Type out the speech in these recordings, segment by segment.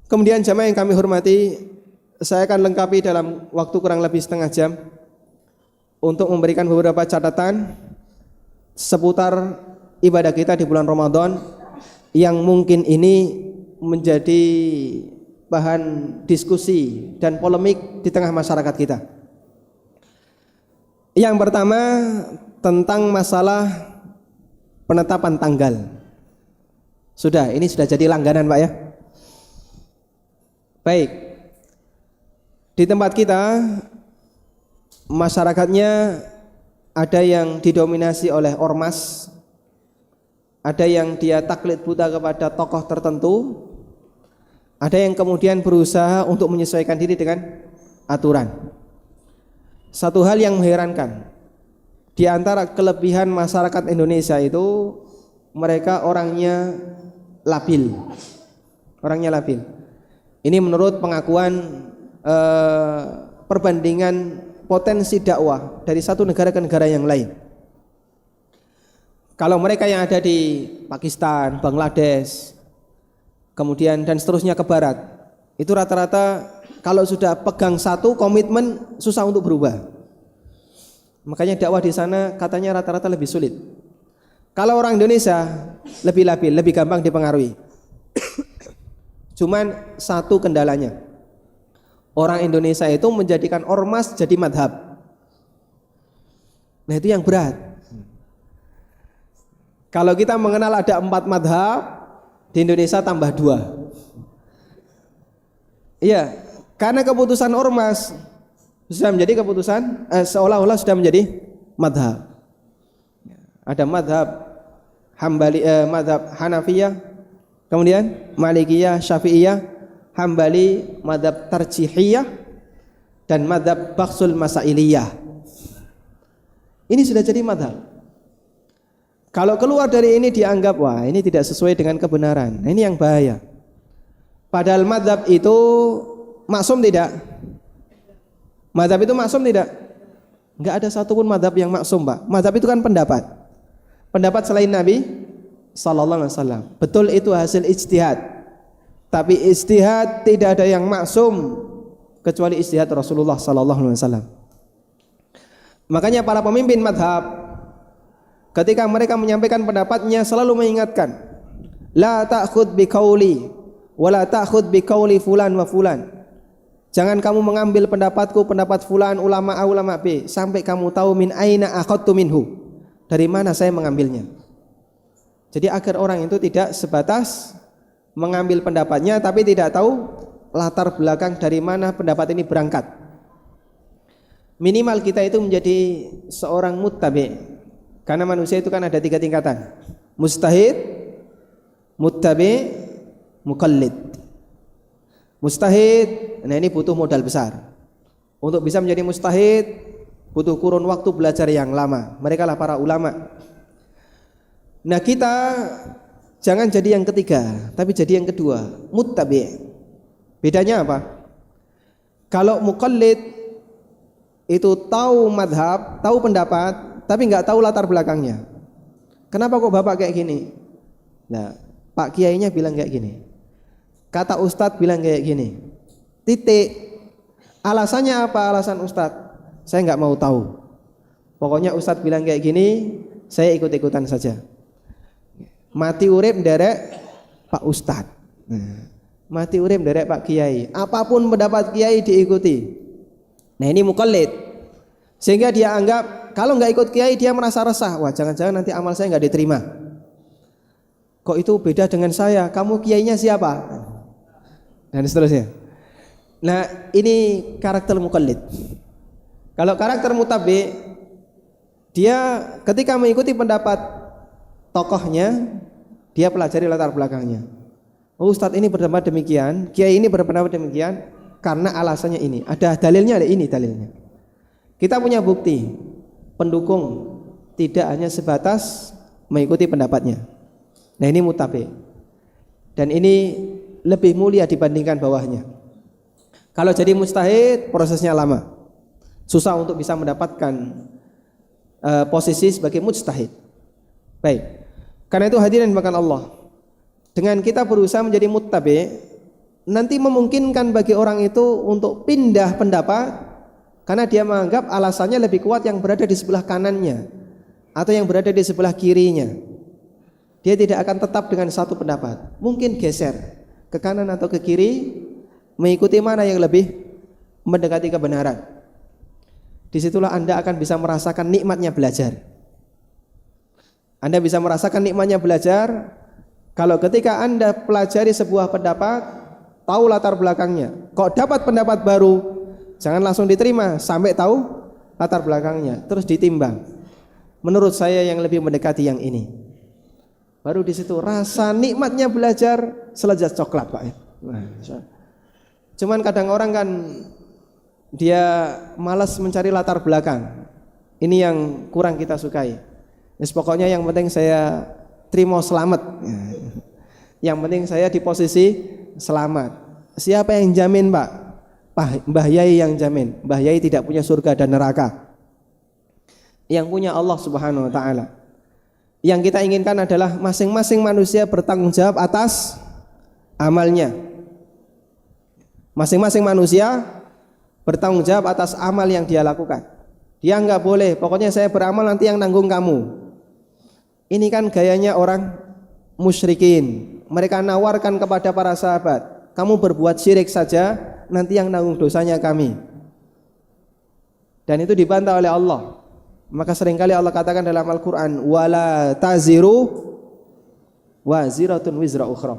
Kemudian jamaah yang kami hormati, saya akan lengkapi dalam waktu kurang lebih setengah jam untuk memberikan beberapa catatan seputar ibadah kita di bulan Ramadan yang mungkin ini menjadi bahan diskusi dan polemik di tengah masyarakat kita. Yang pertama tentang masalah penetapan tanggal. Ini sudah jadi langganan Pak ya. Baik. Di tempat kita masyarakatnya ada yang didominasi oleh ormas, ada yang dia taklid buta kepada tokoh tertentu, ada yang kemudian berusaha untuk menyesuaikan diri dengan aturan. Satu hal yang mengherankan, di antara kelebihan masyarakat Indonesia itu mereka orangnya labil. Ini menurut pengakuan perbandingan potensi dakwah dari satu negara ke negara yang lain. Kalau mereka yang ada di Pakistan, Bangladesh, kemudian dan seterusnya ke barat, itu rata-rata kalau sudah pegang satu komitmen susah untuk berubah. Makanya dakwah di sana katanya rata-rata lebih sulit. Kalau orang Indonesia lebih labil, lebih gampang dipengaruhi. Cuman satu kendalanya, orang Indonesia itu menjadikan ormas jadi madhab. Nah itu yang berat. Kalau kita mengenal ada 4 madhab, di Indonesia tambah 2. Iya, karena keputusan ormas sudah menjadi keputusan seolah-olah sudah menjadi madhab. Ada madhab Hambali, madhab Hanafiyah, kemudian Malikiyah, Syafi'iyah, Hambali, madhab Tarjihiyah, dan madhab Baksul Masailiyah. Ini sudah jadi madhab. Kalau keluar dari ini dianggap wah ini tidak sesuai dengan kebenaran. Nah, ini yang bahaya. Padahal madhab itu maksum tidak? Madhab itu maksum tidak? Enggak ada satupun madhab yang maksum Pak. Madhab itu kan pendapat. Pendapat selain Nabi Sallallahu Alaihi Wasallam. Betul itu hasil ijtihad. Tapi ijtihad tidak ada yang maksum kecuali ijtihad Rasulullah Sallallahu Alaihi Wasallam. Makanya para pemimpin madhab ketika mereka menyampaikan pendapatnya selalu mengingatkan, la ta'khud bi qauli wa la ta'khud bi qauli fulan wa fulan. Jangan kamu mengambil pendapatku, pendapat fulan, ulama A, ulama B, sampai kamu tahu min aina akhadtu minhu. Dari mana saya mengambilnya. Jadi agar orang itu tidak sebatas mengambil pendapatnya tapi tidak tahu latar belakang dari mana pendapat ini berangkat. Minimal kita itu menjadi seorang muttabi. Karena manusia itu kan ada 3 tingkatan. Mustahid, muttabi, muqallid. Mustahid, nah ini butuh modal besar. Untuk bisa menjadi mustahid butuh kurun waktu belajar yang lama. Mereka lah para ulama. Nah kita jangan jadi yang ketiga, tapi jadi yang kedua, muttabi. Bedanya apa? Kalau muqallid itu tahu madhab, tahu pendapat, tapi nggak tahu latar belakangnya. Kenapa kok bapak kayak gini? Nah, Pak Kiainya bilang kayak gini. Kata Ustadz bilang kayak gini. Titik. Alasannya apa? Alasan Ustadz? Saya nggak mau tahu. Pokoknya Ustadz bilang kayak gini, saya ikut-ikutan saja. Mati urip nderek Pak Ustadz. Nah, mati urip nderek Pak Kiai. Apapun pendapat Kiai diikuti. Nah ini muqallid. Sehingga dia anggap kalau nggak ikut Kiai dia merasa resah. Wah jangan-jangan nanti amal saya nggak diterima. Kok itu beda dengan saya? Kamu kiainya siapa? Dan seterusnya. Nah ini karakter muqallid. Kalau karakter muttabi, dia ketika mengikuti pendapat tokohnya, dia pelajari latar belakangnya. Oh, Ustadz ini berpendapat demikian, Kiai ini berpendapat demikian karena alasannya ini. Ada dalilnya, ada ini dalilnya. Kita punya bukti pendukung, tidak hanya sebatas mengikuti pendapatnya. Nah ini muttabi. Dan ini lebih mulia dibandingkan bawahnya. Kalau jadi mustahid prosesnya lama. Susah untuk bisa mendapatkan posisi sebagai mujtahid. Baik. Karena itu hadirin bahkan Allah, dengan kita berusaha menjadi muttabi, nanti memungkinkan bagi orang itu untuk pindah pendapat karena dia menganggap alasannya lebih kuat yang berada di sebelah kanannya atau yang berada di sebelah kirinya. Dia tidak akan tetap dengan satu pendapat, mungkin geser ke kanan atau ke kiri, mengikuti mana yang lebih mendekati kebenaran. Disitulah Anda akan bisa merasakan nikmatnya belajar. Anda bisa merasakan nikmatnya belajar kalau ketika Anda pelajari sebuah pendapat, tahu latar belakangnya. Kok dapat pendapat baru, jangan langsung diterima sampai tahu latar belakangnya, terus ditimbang. Menurut saya yang lebih mendekati yang ini. Baru di situ rasa nikmatnya belajar selezat coklat, Pak. Cuman kadang orang kan dia malas mencari latar belakang. Ini yang kurang kita sukai. Pokoknya yang penting saya terima selamat. Yang penting saya di posisi selamat. Siapa yang jamin, Pak? Mbah Yai yang jamin. Mbah Yai tidak punya surga dan neraka. Yang punya Allah Subhanahu wa taala. Yang kita inginkan adalah masing-masing manusia bertanggung jawab atas amalnya. Masing-masing manusia bertanggung jawab atas amal yang dia lakukan. Dia enggak boleh, pokoknya saya beramal nanti yang nanggung kamu. Ini kan gayanya orang musyrikin. Mereka nawarkan kepada para sahabat, kamu berbuat syirik saja, nanti yang nanggung dosanya kami. Dan itu dibantah oleh Allah. Maka seringkali Allah katakan dalam Al-Quran, wala taziru waziratun wizra ukhra.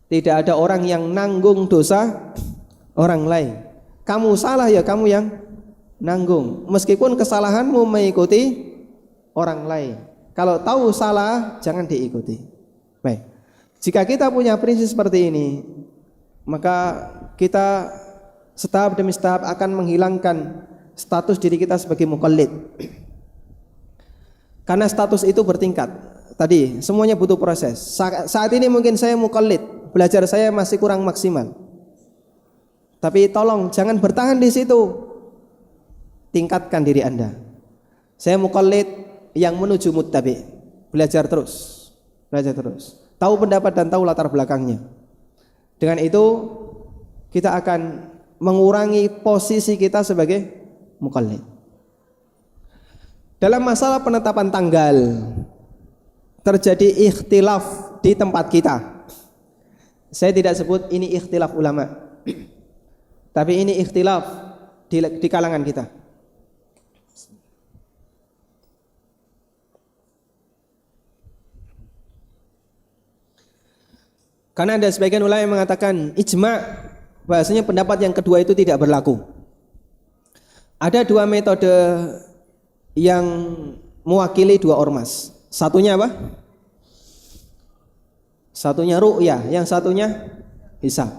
Tidak ada orang yang nanggung dosa orang lain. Kamu salah ya kamu yang nanggung, meskipun kesalahanmu mengikuti orang lain. Kalau tahu salah jangan diikuti. Baik. Jika kita punya prinsip seperti ini, maka kita setahap demi setahap akan menghilangkan status diri kita sebagai muqallid. Karena status itu bertingkat. Tadi semuanya butuh proses. Saat ini mungkin saya muqallid, belajar saya masih kurang maksimal. Tapi tolong jangan bertahan di situ. Tingkatkan diri Anda. Saya muqallid yang menuju muttabi. Belajar terus. Belajar terus. Tahu pendapat dan tahu latar belakangnya. Dengan itu kita akan mengurangi posisi kita sebagai muqallid. Dalam masalah penetapan tanggal terjadi ikhtilaf di tempat kita. Saya tidak sebut ini ikhtilaf ulama, tapi ini ikhtilaf di kalangan kita. Karena ada sebagian ulama yang mengatakan ijma', bahasanya pendapat yang kedua itu tidak berlaku. Ada dua metode yang mewakili dua ormas. Satunya apa? Satunya ru'yah, yang satunya hisab.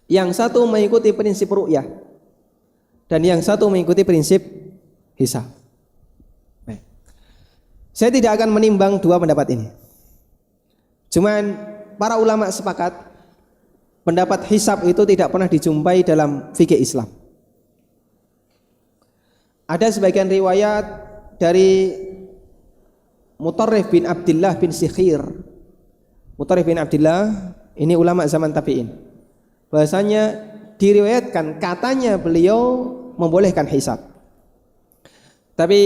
Yang satu mengikuti prinsip ru'yah dan yang satu mengikuti prinsip hisab. Saya tidak akan menimbang dua pendapat ini. Cuman para ulama sepakat pendapat hisab itu tidak pernah dijumpai dalam fikih Islam. Ada sebagian riwayat dari Mutarrif bin Abdullah bin Sikhir. Mutarrif bin Abdullah ini ulama zaman tabi'in. Bahasanya diriwayatkan katanya beliau membolehkan hisab. Tapi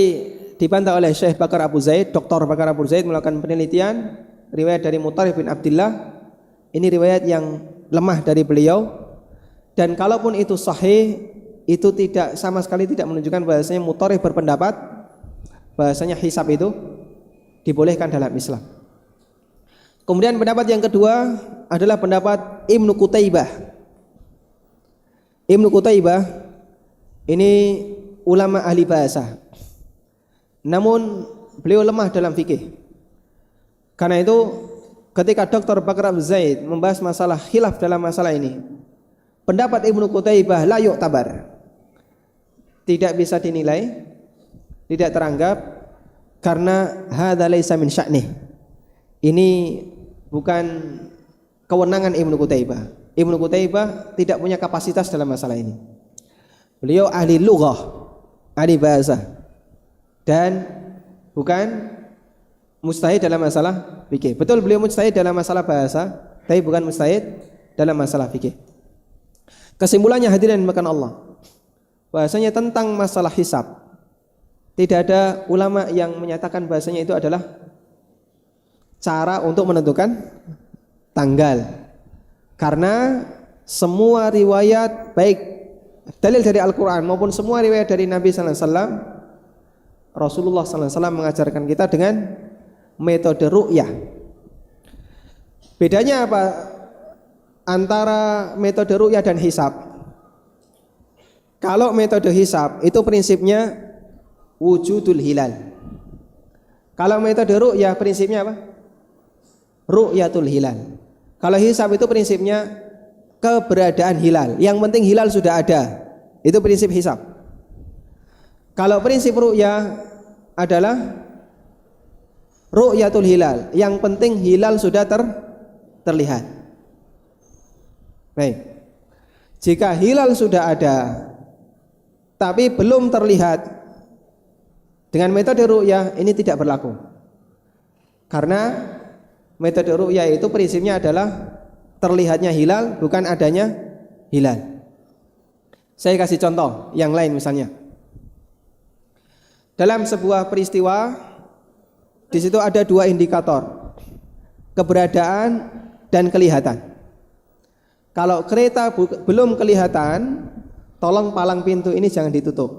dibantah oleh Syekh Bakar Abu Zaid, Dr. Bakar Abu Zaid melakukan penelitian riwayat dari Mutarrif bin Abdullah. Ini riwayat yang lemah dari beliau, dan kalaupun itu sahih, itu tidak sama sekali tidak menunjukkan bahasanya Mutarrif berpendapat bahasanya hisab itu dibolehkan dalam Islam. Kemudian pendapat yang kedua adalah pendapat Ibnu Qutaibah. Ibnu Qutaibah ini ulama ahli bahasa, namun beliau lemah dalam fikih. Karena itu ketika Dr. Bakar Abu Zaid membahas masalah khilaf dalam masalah ini, pendapat Ibnu Qutaibah la yu'tabar, tidak bisa dinilai, tidak teranggap, karena hadza laisa min sya'nih. Ini bukan kewenangan Ibnu Qutaibah. Ibnu Qutaibah tidak punya kapasitas dalam masalah ini. Beliau ahli lughah, ahli bahasa, dan bukan mujtahid dalam masalah fikih. Betul beliau mujtahid dalam masalah bahasa, tapi bukan mujtahid dalam masalah fikih. Kesimpulannya hadirin makan Allah, bahasanya tentang masalah hisab tidak ada ulama yang menyatakan bahasanya itu adalah cara untuk menentukan tanggal, karena semua riwayat baik dalil dari Al-Quran maupun semua riwayat dari Nabi sallallahu alaihi wasallam, Rasulullah sallallahu alaihi wasallam mengajarkan kita dengan metode ru'yah. Bedanya apa antara metode ru'yah dan hisab? Kalau metode hisab itu prinsipnya wujudul hilal. Kalau metode ru'yah prinsipnya apa? Ru'yatul hilal. Kalau hisab itu prinsipnya keberadaan hilal. Yang penting hilal sudah ada. Itu prinsip hisab. Kalau prinsip ru'yah adalah ru'yatul hilal. Yang penting hilal sudah terlihat. Baik. Jika hilal sudah ada tapi belum terlihat, dengan metode ru'yah ini tidak berlaku. Karena metode ru'yah itu prinsipnya adalah terlihatnya hilal, bukan adanya hilal. Saya kasih contoh yang lain misalnya. Dalam sebuah peristiwa, di situ ada dua indikator, keberadaan dan kelihatan. Kalau kereta belum kelihatan, tolong palang pintu ini jangan ditutup.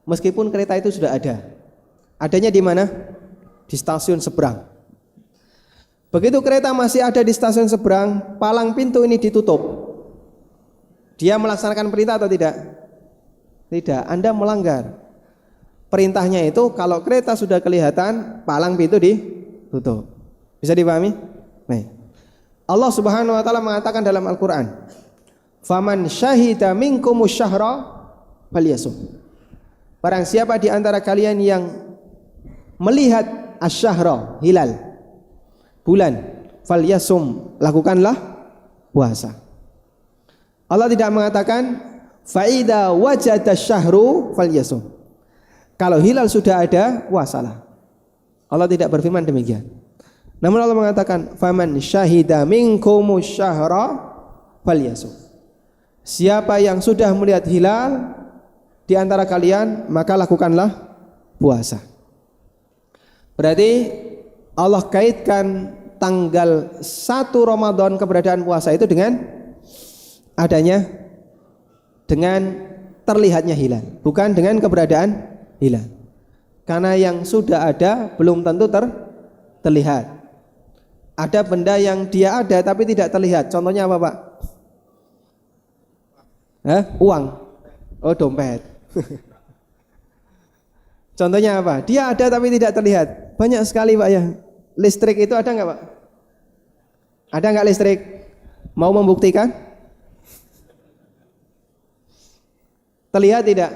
Meskipun kereta itu sudah ada. Adanya di mana? Di stasiun seberang. Begitu kereta masih ada di stasiun seberang, palang pintu ini ditutup. Dia melaksanakan perintah atau tidak? Tidak, Anda melanggar. Perintahnya itu kalau kereta sudah kelihatan, palang pintu ditutup. Bisa dipahami? Baik. Allah Subhanahu wa taala mengatakan dalam Al-Qur'an, "Faman syahida minkumus syahra falyasum." Barang siapa di antara kalian yang melihat asy-syahra, hilal, bulan, falyasum, lakukanlah puasa. Allah tidak mengatakan fa idza wajada asy-syahru falyasum. Kalau hilal sudah ada, puasalah. Allah tidak berfirman demikian. Namun Allah mengatakan faman syahida minkumus syahra falyasum. Siapa yang sudah melihat hilal di antara kalian, maka lakukanlah puasa. Berarti Allah kaitkan tanggal 1 Ramadan keberadaan puasa itu dengan adanya, dengan terlihatnya hilal, bukan dengan keberadaan hilal. Karena yang sudah ada belum tentu terlihat. Ada benda yang dia ada tapi tidak terlihat. Contohnya apa, Pak? Uang. Oh, dompet. Contohnya apa? Dia ada tapi tidak terlihat. Banyak sekali, Pak, ya. Listrik itu ada enggak, Pak? Ada enggak listrik? Mau membuktikan? Terlihat tidak?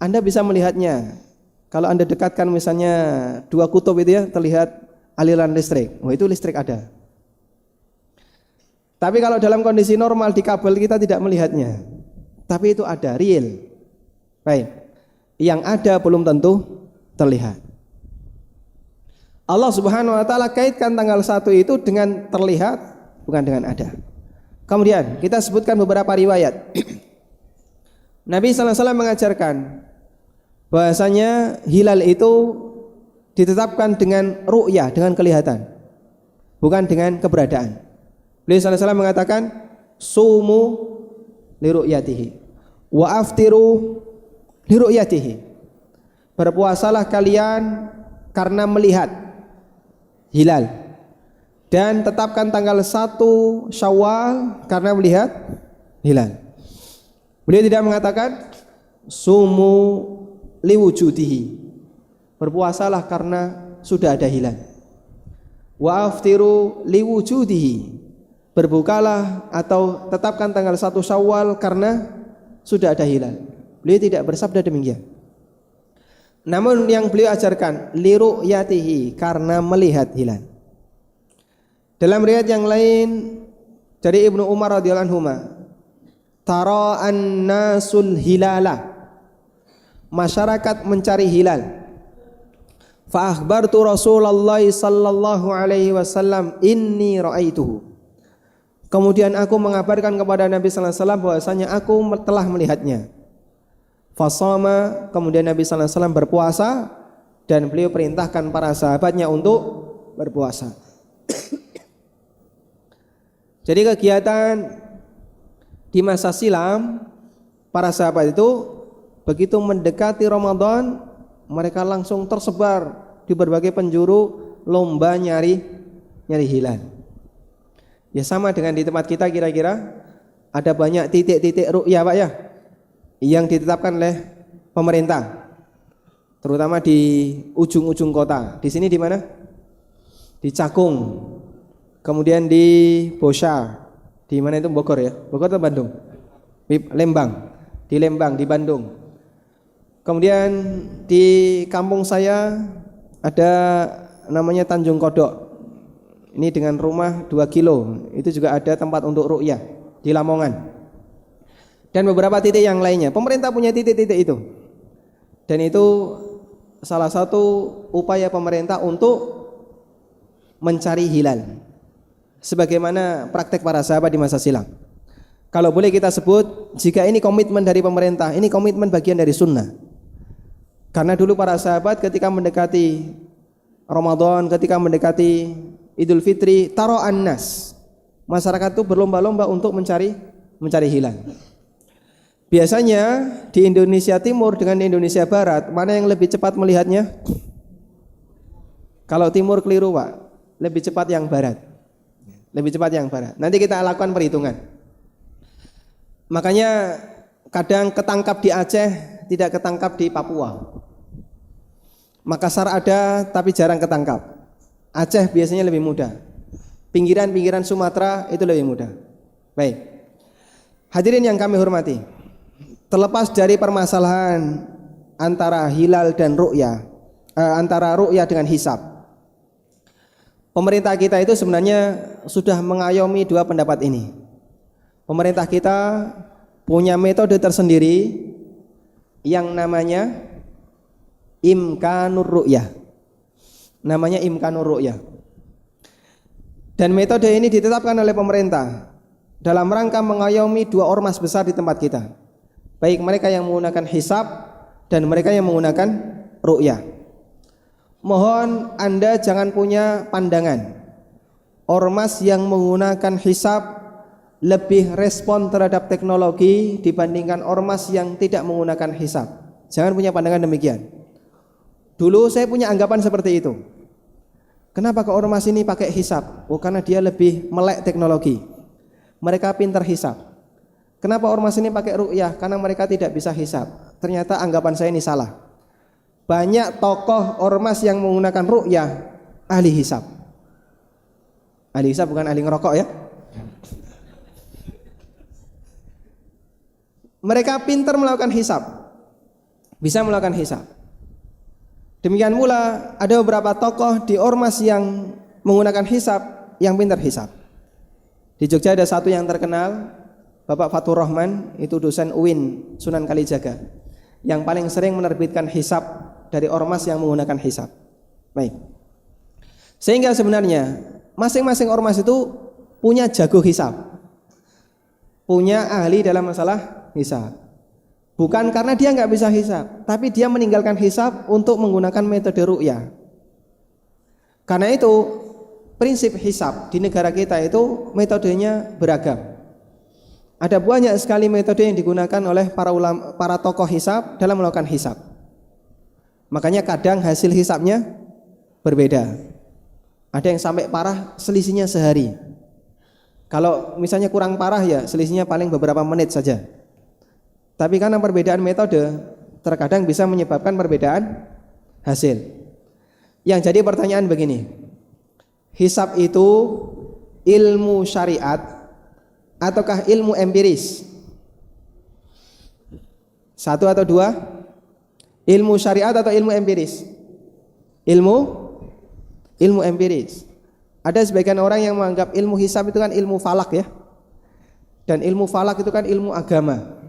Anda bisa melihatnya. Kalau Anda dekatkan misalnya 2 kutub itu ya, terlihat aliran listrik. Oh, itu listrik ada. Tapi kalau dalam kondisi normal di kabel kita tidak melihatnya. Tapi itu ada, real. Baik. Yang ada belum tentu terlihat. Allah Subhanahu wa taala kaitkan tanggal 1 itu dengan terlihat, bukan dengan ada. Kemudian kita sebutkan beberapa riwayat. Nabi sallallahu alaihi wasallam mengajarkan bahasanya hilal itu ditetapkan dengan ru'yah, dengan kelihatan, bukan dengan keberadaan. Beliau sallallahu alaihi wasallam mengatakan sumu li ru'yatihi wa aftiru li ru'yatihi. Berpuasalah kalian karena melihat hilal, dan tetapkan tanggal 1 Syawal karena melihat hilal. Beliau tidak mengatakan sumu liwujudihi, berpuasalah karena sudah ada hilal. Wa aftiru liwujudihi, berbukalah atau tetapkan tanggal 1 Syawal karena sudah ada hilal. Beliau tidak bersabda demikian. Namun yang beliau ajarkan liru'yatihi, karena melihat hilal. Dalam riwayat yang lain dari Ibnu Umar radhiyallahu anhu, tara an-nasul hilala, masyarakat mencari hilal. Fa akhbartu Rasulullah sallallahu alaihi wasallam inni ra'aituhu. Kemudian aku mengabarkan kepada Nabi sallallahu alaihi wasallam bahwasanya aku telah melihatnya. Fasama, kemudian Nabi sallallahu alaihi wasallam berpuasa dan beliau perintahkan para sahabatnya untuk berpuasa. Jadi kegiatan di masa silam para sahabat itu begitu mendekati Ramadan, mereka langsung tersebar di berbagai penjuru lomba nyari hilal. Ya sama dengan di tempat kita, kira-kira ada banyak titik-titik ru'ya Pak ya, yang ditetapkan oleh pemerintah, terutama di ujung-ujung kota. Di sini di mana? Di Cakung, kemudian di Bosya, di mana itu, Bogor ya? Bogor atau Bandung? Lembang, di Lembang, di Bandung. Kemudian di kampung saya ada namanya Tanjung Kodok. Ini dengan rumah 2 kilo, itu juga ada tempat untuk ru'yah di Lamongan. Dan beberapa titik yang lainnya. Pemerintah punya titik-titik itu. Dan itu salah satu upaya pemerintah untuk mencari hilal, sebagaimana praktek para sahabat di masa silam. Kalau boleh kita sebut, jika ini komitmen dari pemerintah, ini komitmen bagian dari sunnah. Karena dulu para sahabat ketika mendekati Ramadan, ketika mendekati Idul Fitri, taro'an nas, masyarakat itu berlomba-lomba untuk mencari hilal. Biasanya di Indonesia Timur dengan Indonesia Barat, mana yang lebih cepat melihatnya? Kalau Timur keliru Pak, lebih cepat yang Barat. Lebih cepat yang Barat. Nanti kita lakukan perhitungan. Makanya kadang ketangkap di Aceh, tidak ketangkap di Papua. Makassar ada tapi jarang ketangkap. Aceh biasanya lebih mudah. Pinggiran-pinggiran Sumatera itu lebih mudah. Baik. Hadirin yang kami hormati, terlepas dari permasalahan antara hilal dan ru'yah, antara ru'yah dengan hisab, pemerintah kita itu sebenarnya sudah mengayomi dua pendapat ini. Pemerintah kita punya metode tersendiri yang namanya imkanur ru'yah. Namanya imkanur ru'yah. Dan metode ini ditetapkan oleh pemerintah dalam rangka mengayomi dua ormas besar di tempat kita, baik mereka yang menggunakan hisab dan mereka yang menggunakan ru'yah. Mohon Anda jangan punya pandangan ormas yang menggunakan hisab lebih respon terhadap teknologi dibandingkan ormas yang tidak menggunakan hisab. Jangan punya pandangan demikian. Dulu saya punya anggapan seperti itu. Kenapa ke ormas ini pakai hisab? Oh, karena dia lebih melek teknologi. Mereka pintar hisab. Kenapa ormas ini pakai ru'yah? Karena mereka tidak bisa hisab. Ternyata anggapan saya ini salah. Banyak tokoh ormas yang menggunakan ru'yah ahli hisab. Ahli hisab bukan ahli ngerokok ya. Mereka pintar melakukan hisab, bisa melakukan hisab. Demikian pula ada beberapa tokoh di ormas yang menggunakan hisab, yang pintar hisab. Di Jogja ada satu yang terkenal, Bapak Fatur Rahman, itu dosen UIN Sunan Kalijaga, yang paling sering menerbitkan hisab dari ormas yang menggunakan hisab. Baik. Sehingga sebenarnya masing-masing ormas itu punya jago hisab, punya ahli dalam masalah hisab. Bukan karena dia nggak bisa hisab, tapi dia meninggalkan hisab untuk menggunakan metode ru'yah. Karena itu prinsip hisab di negara kita itu metodenya beragam. Ada banyak sekali metode yang digunakan oleh para ulama, para tokoh hisab dalam melakukan hisab. Makanya kadang hasil hisabnya berbeda. Ada yang sampai parah, selisihnya sehari. Kalau misalnya kurang parah ya selisihnya paling beberapa menit saja. Tapi karena perbedaan metode terkadang bisa menyebabkan perbedaan hasil. Yang jadi pertanyaan begini, hisab itu ilmu syariat ataukah ilmu empiris? Satu atau dua? Ilmu syariat atau ilmu empiris? Ilmu empiris. Ada sebagian orang yang menganggap ilmu hisab itu kan ilmu falak ya. Dan ilmu falak itu kan ilmu agama.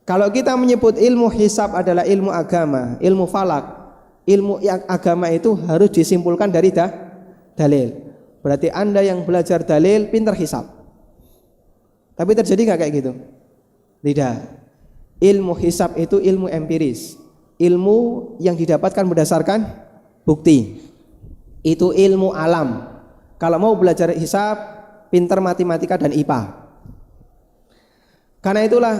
Kalau kita menyebut ilmu hisab adalah ilmu agama, ilmu falak, ilmu yang agama itu harus disimpulkan dari dalil. Berarti Anda yang belajar dalil pintar hisab. Tapi terjadi nggak kayak gitu? Tidak. Ilmu hisab itu ilmu empiris, ilmu yang didapatkan berdasarkan bukti. Itu ilmu alam. Kalau mau belajar hisab, pintar matematika dan IPA. Karena itulah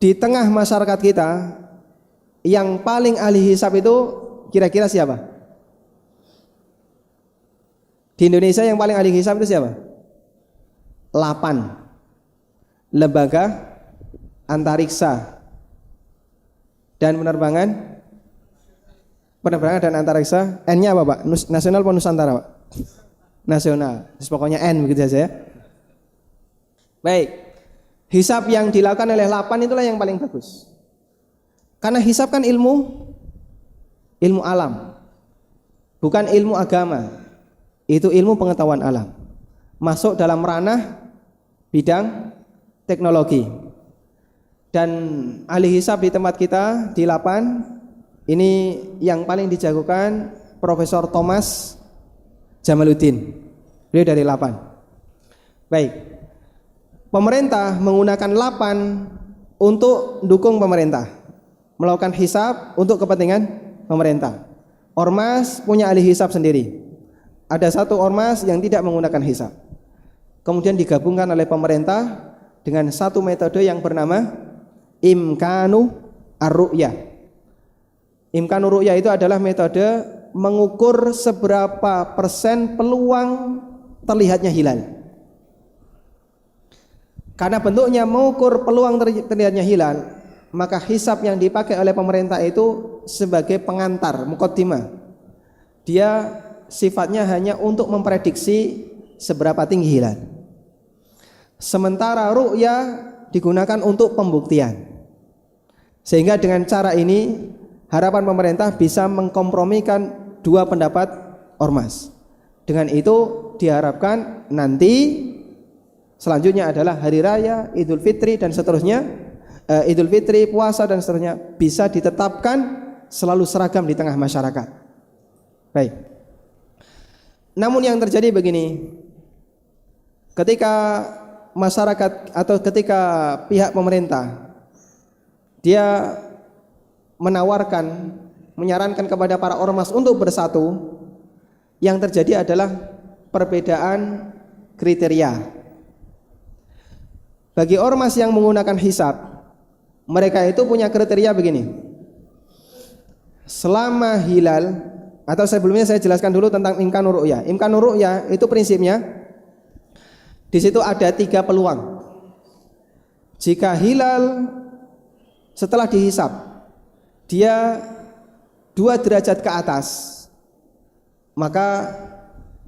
di tengah masyarakat kita yang paling ahli hisab itu kira-kira siapa? Di Indonesia yang paling ahli hisab itu siapa? 8 lembaga antariksa dan penerbangan dan antariksa. N-nya apa Pak? Nasional atau Nusantara Pak? Nasional. Pokoknya N begitu saja ya. Baik. Hisab yang dilakukan oleh 8 itulah yang paling bagus. Karena hisab kan ilmu alam. Bukan ilmu agama. Itu ilmu pengetahuan alam. Masuk dalam ranah bidang teknologi. Dan ahli hisab di tempat kita di 8 ini yang paling dijagokan Profesor Thomas Jamaluddin. Beliau dari 8. Baik. Pemerintah menggunakan 8 untuk dukung pemerintah, melakukan hisab untuk kepentingan pemerintah. Ormas punya ahli hisab sendiri. Ada satu ormas yang tidak menggunakan hisab. Kemudian digabungkan oleh pemerintah dengan satu metode yang bernama Imkanu Ar-Ru'yah. Imkanu Ru'yah itu adalah metode mengukur seberapa persen peluang terlihatnya hilal. Karena bentuknya mengukur peluang terlihatnya hilal, maka hisab yang dipakai oleh pemerintah itu sebagai pengantar, muqaddimah. Dia sifatnya hanya untuk memprediksi seberapa tinggi hilal. Sementara ru'yah digunakan untuk pembuktian. Sehingga dengan cara ini harapan pemerintah bisa mengkompromikan dua pendapat ormas. Dengan itu diharapkan nanti selanjutnya adalah hari raya, Idul Fitri dan seterusnya, Idul Fitri, puasa dan seterusnya bisa ditetapkan selalu seragam di tengah masyarakat. Baik. Namun yang terjadi begini, ketika masyarakat atau ketika pihak pemerintah dia menawarkan, menyarankan kepada para ormas untuk bersatu, yang terjadi adalah perbedaan kriteria. Bagi ormas yang menggunakan hisab, mereka itu punya kriteria begini. Selama hilal, atau sebelumnya saya jelaskan dulu tentang Imkanur Ru'yah. Imkanur Ru'yah itu prinsipnya di situ ada 3 peluang. Jika hilal setelah dihisab dia 2 derajat ke atas, maka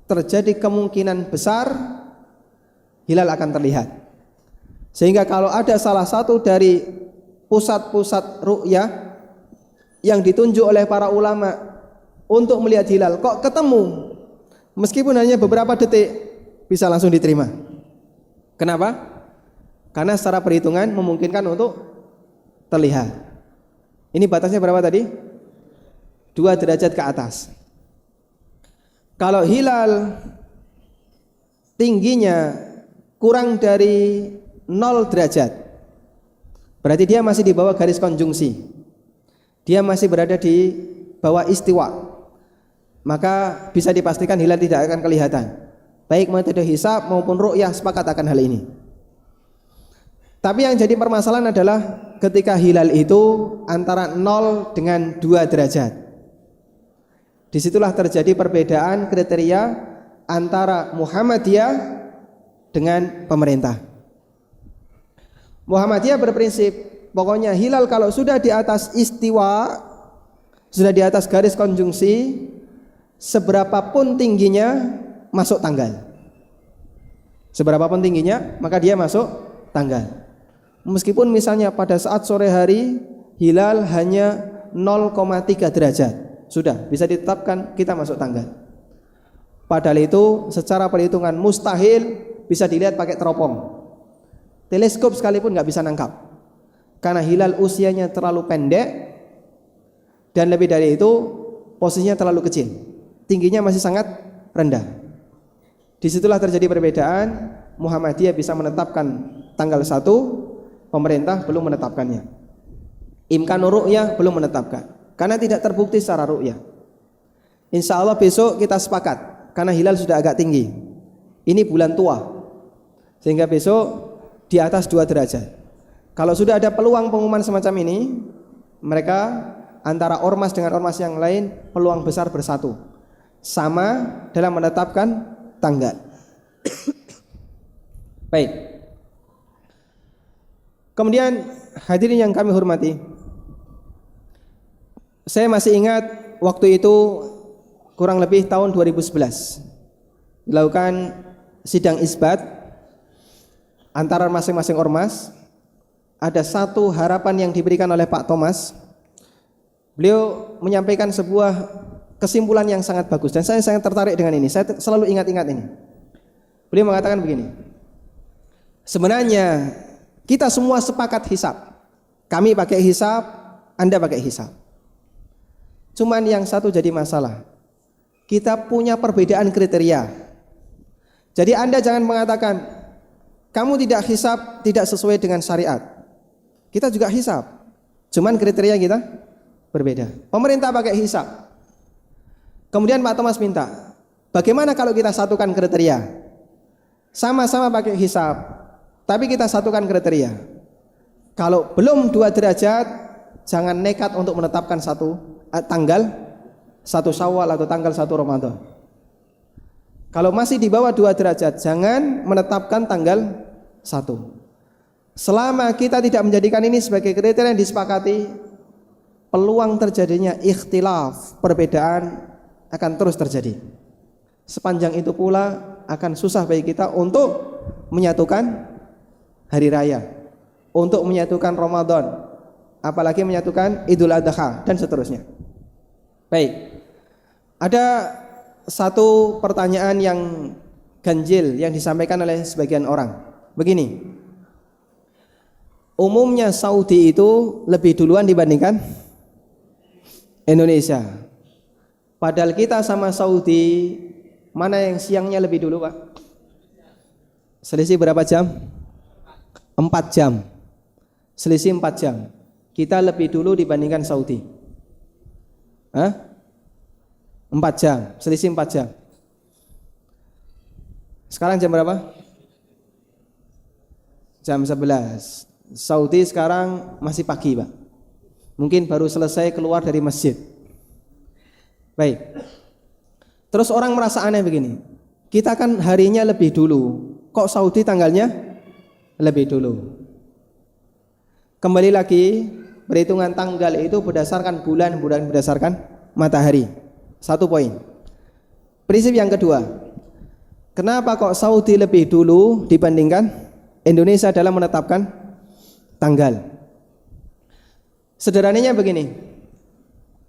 terjadi kemungkinan besar hilal akan terlihat. Sehingga kalau ada salah satu dari pusat-pusat ru'yah yang ditunjuk oleh para ulama untuk melihat hilal kok ketemu, meskipun hanya beberapa detik, bisa langsung diterima. Kenapa? Karena secara perhitungan memungkinkan untuk terlihat. Ini batasnya berapa tadi? 2 derajat ke atas. Kalau hilal tingginya kurang dari 0 derajat, berarti dia masih di bawah garis konjungsi, dia masih berada di bawah istiwa, maka bisa dipastikan hilal tidak akan kelihatan. Baik metode hisab maupun ru'yah sepakat akan hal ini. Tapi yang jadi permasalahan adalah ketika hilal itu antara 0 dengan 2 derajat. Disitulah terjadi perbedaan kriteria antara Muhammadiyah dengan pemerintah. Muhammadiyah berprinsip pokoknya hilal kalau sudah di atas istiwa, sudah di atas garis konjungsi, seberapapun tingginya masuk tanggal. Seberapapun tingginya maka dia masuk tanggal. Meskipun misalnya pada saat sore hari hilal hanya 0,3 derajat, sudah bisa ditetapkan kita masuk tanggal. Padahal itu secara perhitungan mustahil bisa dilihat pakai teropong. Teleskop sekalipun nggak bisa nangkap. Karena hilal usianya terlalu pendek dan lebih dari itu posisinya terlalu kecil, tingginya masih sangat rendah. Disitulah terjadi perbedaan. Muhammadiyah bisa menetapkan tanggal 1, pemerintah belum menetapkannya. Imkanur ru'yah belum menetapkan, karena tidak terbukti secara ru'yah. Insya Allah besok kita sepakat, karena hilal sudah agak tinggi. Ini bulan tua, sehingga besok di atas 2 derajat. Kalau sudah ada peluang pengumuman semacam ini, mereka antara ormas dengan ormas yang lain peluang besar bersatu, sama dalam menetapkan tanggal. Baik. Kemudian hadirin yang kami hormati, saya masih ingat waktu itu kurang lebih tahun 2011 dilakukan sidang isbat antara masing-masing ormas. Ada satu harapan yang diberikan oleh Pak Thomas. Beliau menyampaikan sebuah kesimpulan yang sangat bagus dan saya sangat tertarik dengan ini. Saya selalu ingat-ingat ini. Beliau mengatakan begini, sebenarnya kita semua sepakat hisab. Kami pakai hisab, Anda pakai hisab. Cuman yang satu jadi masalah, kita punya perbedaan kriteria. Jadi Anda jangan mengatakan kamu tidak hisab, tidak sesuai dengan syariat. Kita juga hisab, cuman kriteria kita berbeda. Pemerintah pakai hisab. Kemudian Pak Thomas minta, bagaimana kalau kita satukan kriteria? Sama-sama pakai hisab, tapi kita satukan kriteria. Kalau belum 2 derajat, jangan nekat untuk menetapkan tanggal 1 Syawal atau tanggal 1 Ramadan. Kalau masih di bawah 2 derajat, jangan menetapkan tanggal 1. Selama kita tidak menjadikan ini sebagai kriteria yang disepakati, peluang terjadinya ikhtilaf, perbedaan akan terus terjadi. Sepanjang itu pula akan susah bagi kita untuk menyatukan hari raya, untuk menyatukan Ramadan, apalagi menyatukan Idul Adha dan seterusnya. Baik, ada satu pertanyaan yang ganjil yang disampaikan oleh sebagian orang. Begini, umumnya Saudi itu lebih duluan dibandingkan Indonesia. Padahal kita sama Saudi, mana yang siangnya lebih dulu, Pak? Selisih berapa jam? 4 jam. Selisih 4 jam. Kita lebih dulu dibandingkan Saudi. 4 jam, selisih 4 jam. Sekarang jam berapa? Jam 11. Saudi sekarang masih pagi, Pak. Mungkin baru selesai keluar dari masjid. Baik. Terus orang merasa aneh begini, kita kan harinya lebih dulu, kok Saudi tanggalnya lebih dulu? Kembali lagi, perhitungan tanggal itu berdasarkan bulan, bukan berdasarkan matahari. Satu poin. Prinsip yang kedua, kenapa kok Saudi lebih dulu dibandingkan Indonesia dalam menetapkan tanggal? Sederhananya begini,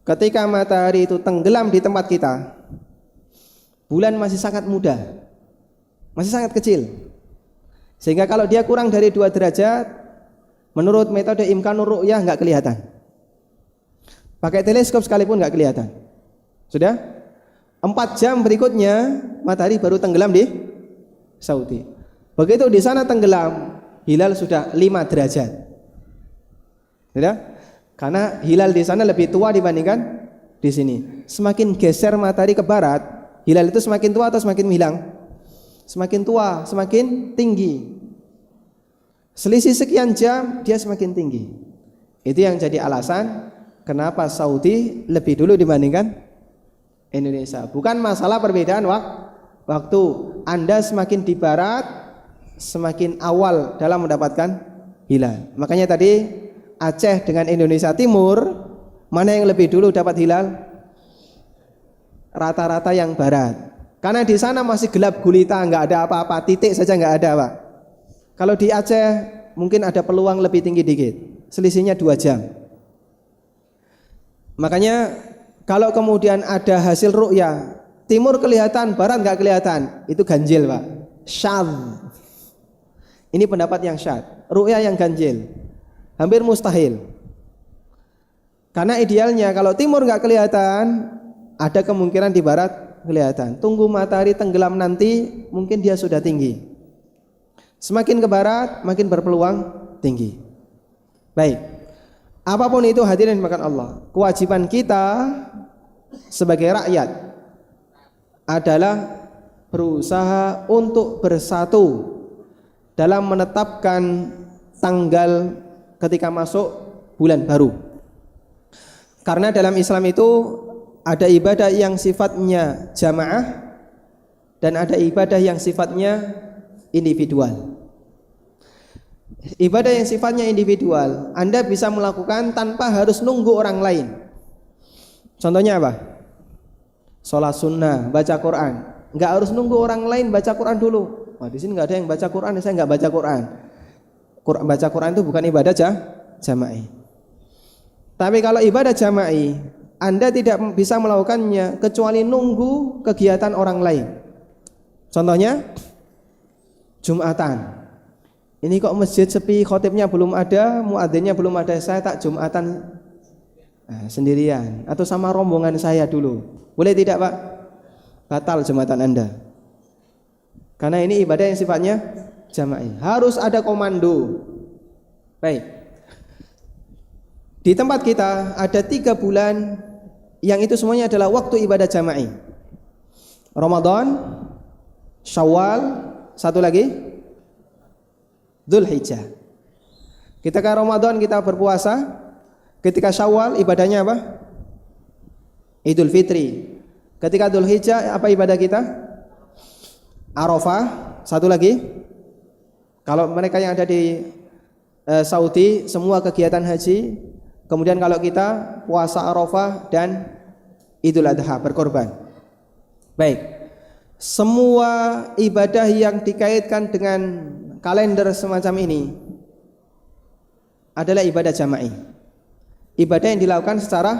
ketika matahari itu tenggelam di tempat kita, bulan masih sangat muda, masih sangat kecil, sehingga kalau dia kurang dari 2 derajat, menurut metode imkanur ru'yah nggak kelihatan. Pakai teleskop sekalipun nggak kelihatan. Sudah 4 jam berikutnya matahari baru tenggelam di Saudi. Begitu di sana tenggelam, hilal sudah 5 derajat. Sudah? Karena hilal di sana lebih tua dibandingkan di sini. Semakin geser matahari ke barat, hilal itu semakin tua atau semakin hilang? Semakin tua, semakin tinggi. Selisih sekian jam dia semakin tinggi. Itu yang jadi alasan kenapa Saudi lebih dulu dibandingkan Indonesia. Bukan masalah perbedaan waktu. Anda semakin di barat, semakin awal dalam mendapatkan hilal. Makanya tadi Aceh dengan Indonesia Timur, mana yang lebih dulu dapat hilal? Rata-rata yang barat. Karena di sana masih gelap gulita, nggak ada apa-apa, titik saja nggak ada, Pak. Kalau di Aceh mungkin ada peluang lebih tinggi dikit, selisihnya 2 jam. Makanya kalau kemudian ada hasil ru'yah, timur kelihatan, barat nggak kelihatan, itu ganjil, Pak. Syadz. Ini pendapat yang syadz. Ru'yah yang ganjil, hampir mustahil. Karena idealnya kalau timur nggak kelihatan, ada kemungkinan di barat kelihatan. Tunggu matahari tenggelam nanti, mungkin dia sudah tinggi. Semakin ke barat, makin berpeluang tinggi. Baik, apapun itu hadirin dimakan Allah, kewajiban kita sebagai rakyat adalah berusaha untuk bersatu dalam menetapkan tanggal ketika masuk bulan baru. Karena dalam Islam itu ada ibadah yang sifatnya jamaah dan ada ibadah yang sifatnya individual. Ibadah yang sifatnya individual, Anda bisa melakukan tanpa harus nunggu orang lain. Contohnya apa? Sholat sunnah, baca Quran. Nggak harus nunggu orang lain baca Quran dulu. Wah, di sini nggak ada yang baca Quran, saya nggak baca Quran. Baca Quran itu bukan ibadah jama'i. Tapi kalau ibadah jama'i, Anda tidak bisa melakukannya kecuali nunggu kegiatan orang lain. Contohnya Jumatan. Ini kok masjid sepi, khotibnya belum ada, muadzinnya belum ada, saya tak Jumatan sendirian atau sama rombongan saya dulu. Boleh tidak, Pak? Batal Jumatan Anda. Karena ini ibadah yang sifatnya jama'i. Harus ada komando. Baik. Di tempat kita ada 3 bulan yang itu semuanya adalah waktu ibadah jama'i. Ramadan, Syawal, satu lagi Dzulhijjah. Ketika Ramadan kita berpuasa, ketika Syawal ibadahnya apa? Idul Fitri. Ketika Dzulhijjah apa ibadah kita? Arafah. Satu lagi, kalau mereka yang ada di Saudi semua kegiatan haji. Kemudian kalau kita puasa Arafah dan Idul Adha, berkorban. Baik. Semua ibadah yang dikaitkan dengan kalender semacam ini adalah ibadah jama'i. Ibadah yang dilakukan secara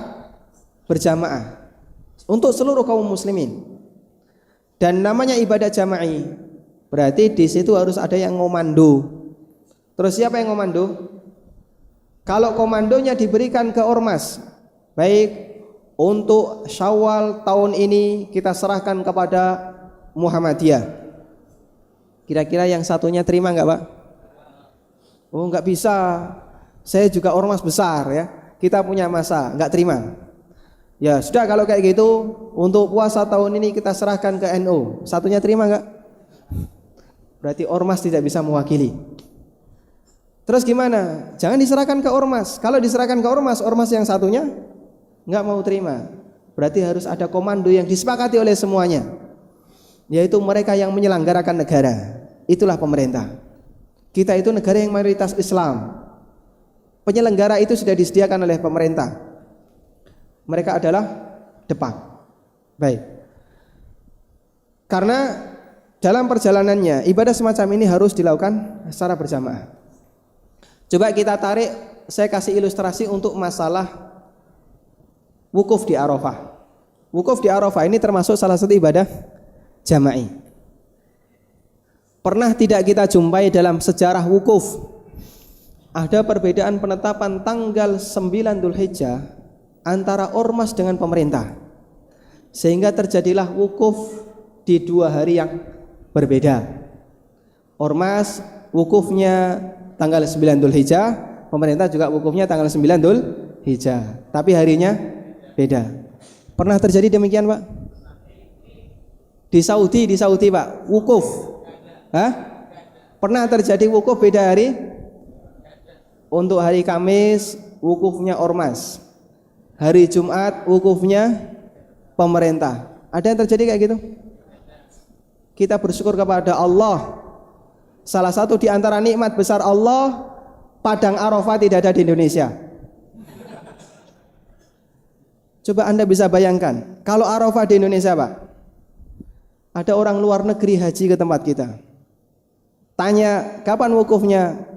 berjamaah untuk seluruh kaum muslimin. Dan namanya ibadah jama'i, berarti di situ harus ada yang ngomando. Terus siapa yang ngomando? Kalau komandonya diberikan ke ormas, baik untuk Syawal tahun ini kita serahkan kepada Muhammadiyah. Kira-kira yang satunya terima enggak, Pak? Oh, enggak bisa. Saya juga ormas besar ya. Kita punya masa, enggak terima. Ya, sudah kalau kayak gitu, untuk puasa tahun ini kita serahkan ke NU. Satunya terima enggak? Berarti ormas tidak bisa mewakili. Terus gimana? Jangan diserahkan ke ormas. Kalau diserahkan ke ormas, ormas yang satunya enggak mau terima. Berarti harus ada komando yang disepakati oleh semuanya, yaitu mereka yang menyelenggarakan negara. Itulah pemerintah. Kita itu negara yang mayoritas Islam. Penyelenggara itu sudah disediakan oleh pemerintah. Mereka adalah depan. Baik. Karena dalam perjalanannya ibadah semacam ini harus dilakukan secara berjamaah. Coba kita tarik, saya kasih ilustrasi untuk masalah wukuf di Arafah. Wukuf di Arafah ini termasuk salah satu ibadah jama'i. Pernah tidak kita jumpai dalam sejarah wukuf ada perbedaan penetapan tanggal 9 Dzulhijjah antara ormas dengan pemerintah, sehingga terjadilah wukuf di 2 hari yang berbeda. Ormas wukufnya tanggal 9 Dzulhijjah, pemerintah juga wukufnya tanggal 9 Dzulhijjah, tapi harinya beda. Pernah terjadi demikian, Pak? Di Saudi Pak, wukuf. Pernah terjadi wukuf beda hari? Untuk hari Kamis wukufnya ormas, hari Jumat wukufnya pemerintah. Ada yang terjadi kayak gitu? Kita bersyukur kepada Allah. Salah satu di antara nikmat besar Allah, Padang Arafah tidak ada di Indonesia. Coba Anda bisa bayangkan, kalau Arafah di Indonesia, Pak, ada orang luar negeri haji ke tempat kita. Tanya, kapan wukufnya?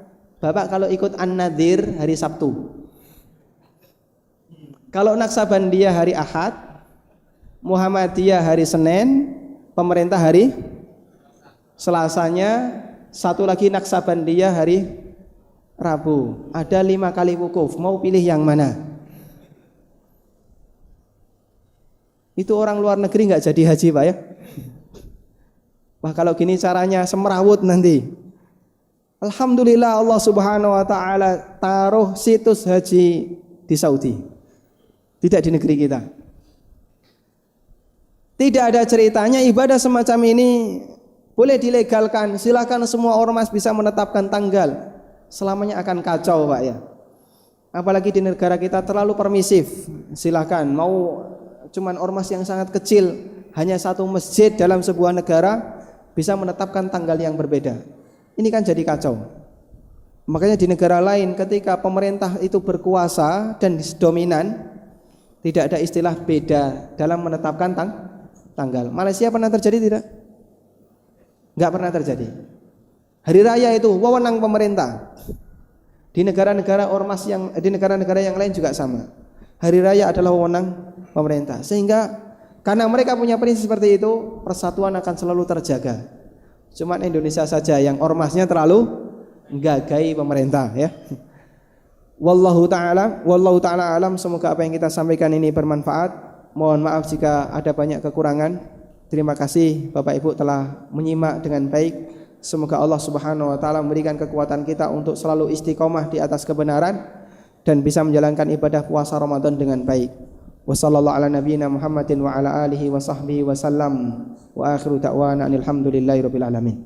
Bapak kalau ikut An-Nadir hari Sabtu. Kalau Naksabandiyah hari Ahad, Muhammadiyah hari Senin, pemerintah hari Selasanya, satu lagi Naksabandiyah hari Rabu. Ada 5 kali wukuf, mau pilih yang mana? Itu orang luar negeri nggak jadi haji Pak ya. Wah kalau gini caranya semerawut nanti. Alhamdulillah Allah Subhanahu wa taala taruh situs haji di Saudi. Tidak di negeri kita. Tidak ada ceritanya ibadah semacam ini boleh dilegalkan. Silakan semua ormas bisa menetapkan tanggal. Selamanya akan kacau Pak ya. Apalagi di negara kita terlalu permisif. Silakan mau cuman ormas yang sangat kecil, hanya satu masjid dalam sebuah negara bisa menetapkan tanggal yang berbeda. Ini kan jadi kacau. Makanya di negara lain ketika pemerintah itu berkuasa dan dominan, tidak ada istilah beda dalam menetapkan tanggal. Malaysia pernah terjadi tidak? Enggak pernah terjadi. Hari raya itu wewenang pemerintah. Di negara-negara ormas di negara-negara yang lain juga sama. Hari raya adalah wewenang pemerintah. Sehingga karena mereka punya prinsip seperti itu, persatuan akan selalu terjaga. Cuma Indonesia saja yang ormasnya terlalu menggagai pemerintah ya. Wallahu taala alam. Semoga apa yang kita sampaikan ini bermanfaat. Mohon maaf jika ada banyak kekurangan. Terima kasih Bapak Ibu telah menyimak dengan baik. Semoga Allah Subhanahu wa taala memberikan kekuatan kita untuk selalu istiqomah di atas kebenaran dan bisa menjalankan ibadah puasa Ramadan dengan baik. Wassallallahu ala nabiyyina Muhammadin wa ala alihi wa sahbihi wa sallam. Wa akhiru da'wana alhamdulillahi rabbil alamin.